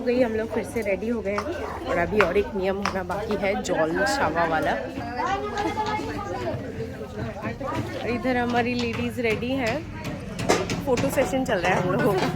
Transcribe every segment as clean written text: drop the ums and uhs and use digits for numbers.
गई, हम लोग फिर से रेडी हो गए हैं और अभी और एक नियम होना बाकी है, जॉल शावा वाला। इधर हमारी लेडीज रेडी हैं, फोटो सेशन चल रहा है हम लोगों का।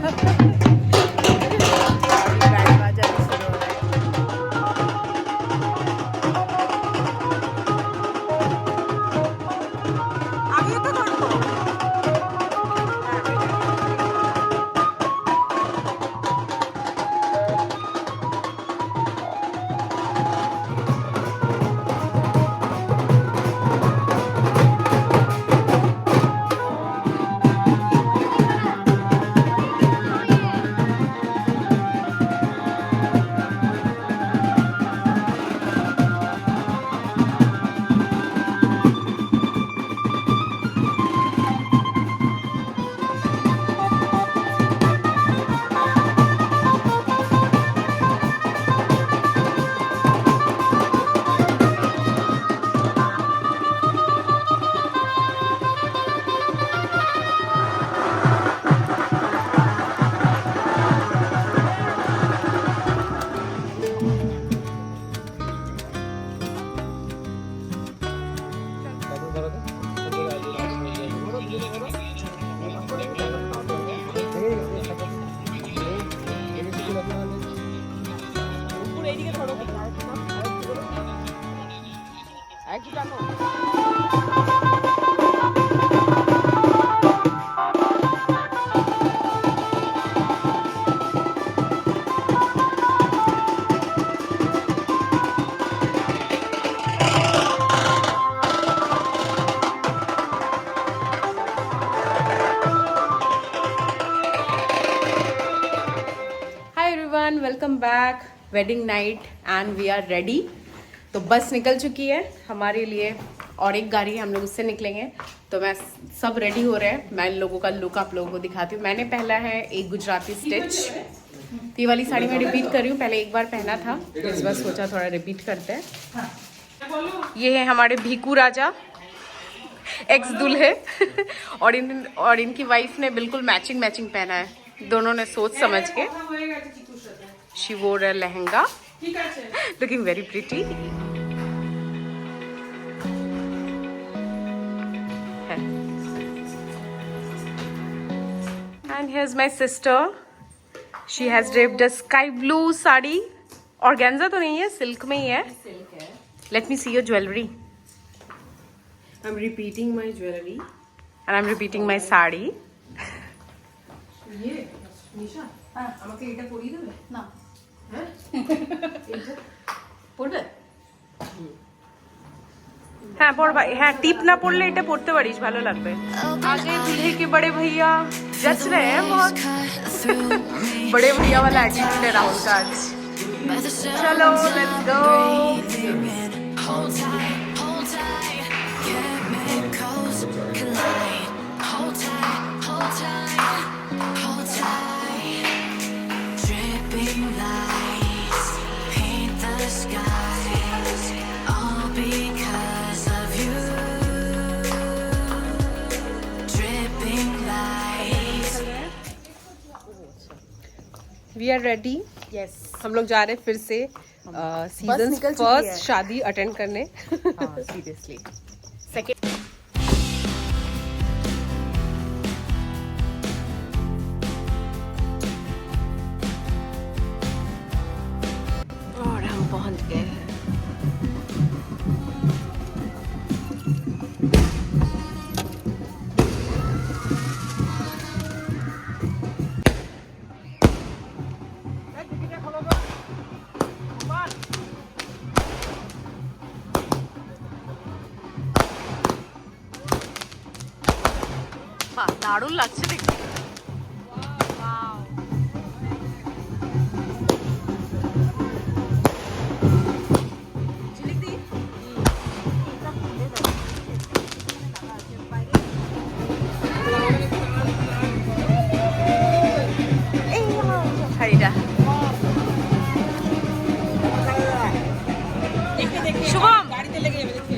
Welcome back, wedding night and we are ready. तो बस निकल चुकी है हमारे लिए और एक गाड़ी हम लोग उससे निकलेंगे। तो मैं सब रेडी हो रहे हैं, मैं इन लोगों का लुक आप लोगों को दिखाती हूँ। मैंने पहला है एक गुजराती स्टिच, ये वाली साड़ी मैं रिपीट कर रही हूँ, पहले एक बार पहना था, इस बार सोचा थोड़ा रिपीट करते हैं। ये है हमारे भीकू राजा, एक्स दूल्हे और इनकी वाइफ ने बिल्कुल मैचिंग पहना है, दोनों ने सोच समझ के। She wore a lehenga, looking very pretty. And here's my sister. She has draped a sky blue sari. Organza तो नहीं है, silk में ही है. Let me see your jewelry. I'm repeating my jewelry. And I'm repeating my sari. ये निशा, हाँ, আমাকে এটা পরিয়ে দেবে না? हाँ पढ़ भाई, हाँ टिप ना पढ़ ले, इटा पढ़ते पारिस, भालो लगबे। आगे दूल्हे के बड़े भैया जच रहे हैं बहुत, बड़े भैया वाला एटीट्यूड है राहुल का आज। चलो let's go. We are ready. Yes. हम लोग जा रहे हैं फिर से सीजन फर्स्ट शादी अटेंड करने। सीरियसली सेकेंड और हम पहुंच गए हैं। দারুণ লাগছে দেখতে। শুভম গাড়িতে লেগে যাবে দেখি।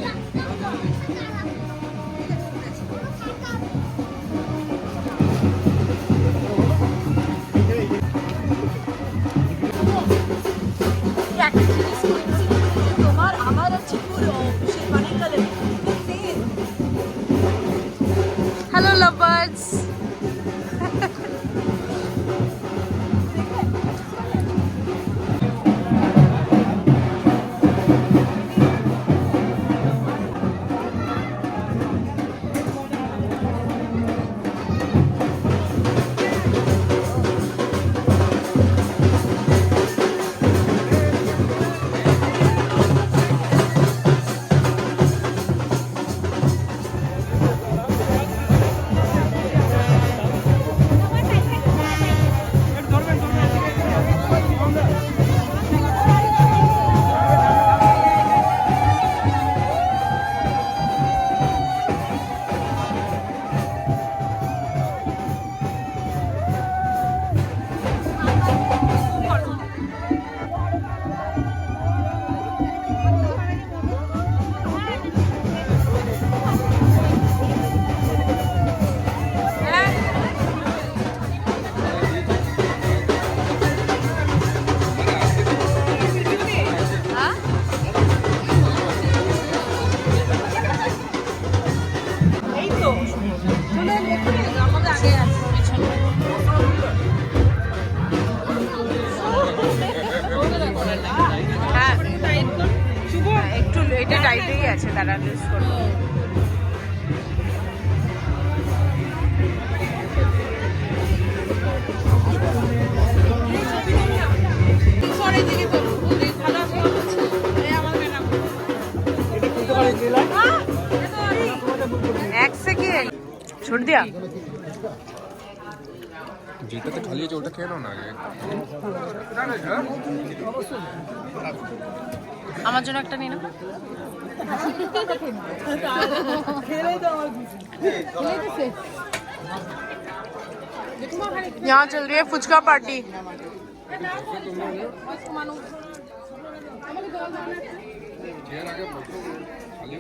তোমার আমার আছে পুরো সেই পানির কালে হ্যালো লাভার্স। এই তো চলে দেখুন আমাদের আগে আছে পিছনে হ্যাঁ একটু এটা টাইটেই আছে, তারা লুজ করবো। এক সেকেন্ড छोड़ दिया। যেটাতে খালি আছে ওটা খেয়ে নাও না আগে। আমার জন্য একটা নিয়ে না। यहाँ चल रही है फुचका पार्टी। খেয়ে আগে বসো, খালি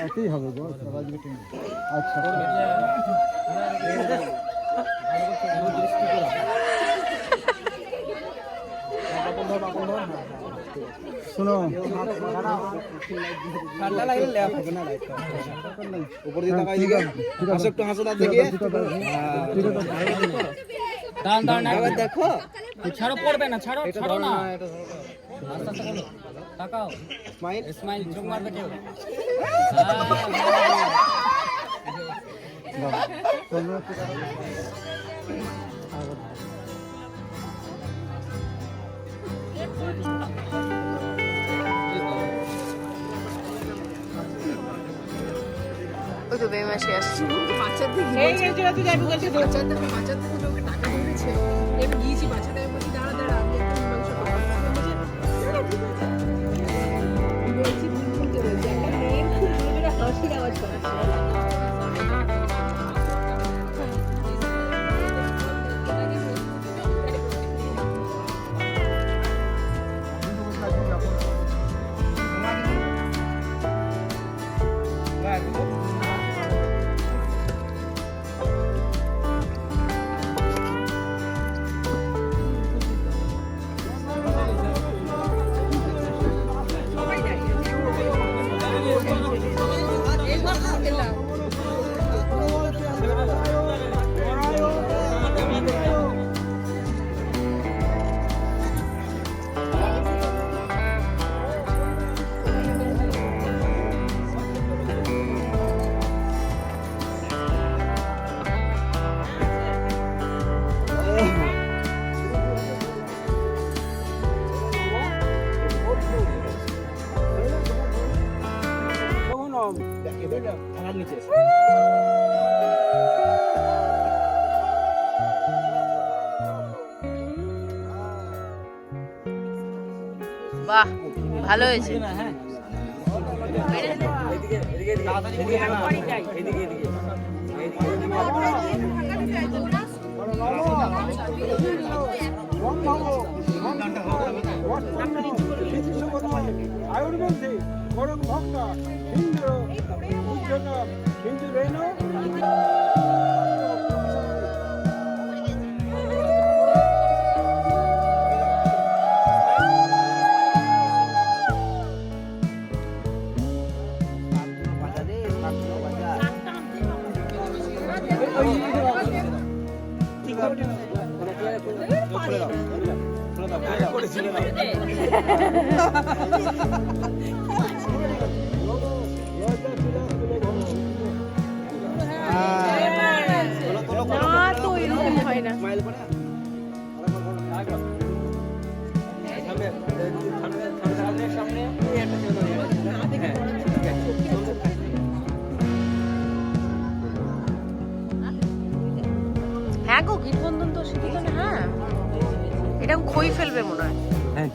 ऐसे ही হবে গো আচ্ছা শুনো ঠান্ডা লাগলে লেয়া হবে না লাইট উপর দিয়ে তাকাই দিকে হাসো একটু হাসো না দেখি দাঁড়ান দাঁড়ান একবার দেখো ছাড়ো পড়বে না ছাড়ো ছাড়ো না আস্তে আস্তে করো তাকাও স্মাইল স্মাইল চোখ মারবে কেউ ওই তো বেমাসি আসছে। বাচ্চাদের এই এই জায়গা তুই যাবি বলছিস বাচ্চাদের ওকে টাকা দিয়েছে এবার গিয়েছি বাচ্চাদের বলছি দাঁড়া দাঁড়া আমি একটু মাংস বলছি ভুলতে বলছি একটা মেয়ে খুব জোরে হাসির আওয়াজ করেছে থানার নিচে বাহ ভালো হয়েছে। হ্যাঁ আয়ুর্বেদে গরম ভক্তা হিন্দু উচ্চতা হিন্দু রেণু না তো এরকম হয় না। হ্যাঁ গো গীত বন্ধন তো শিখিত না। হ্যাঁ এটা খই ফেলবে মনে হয়। হ্যাঁ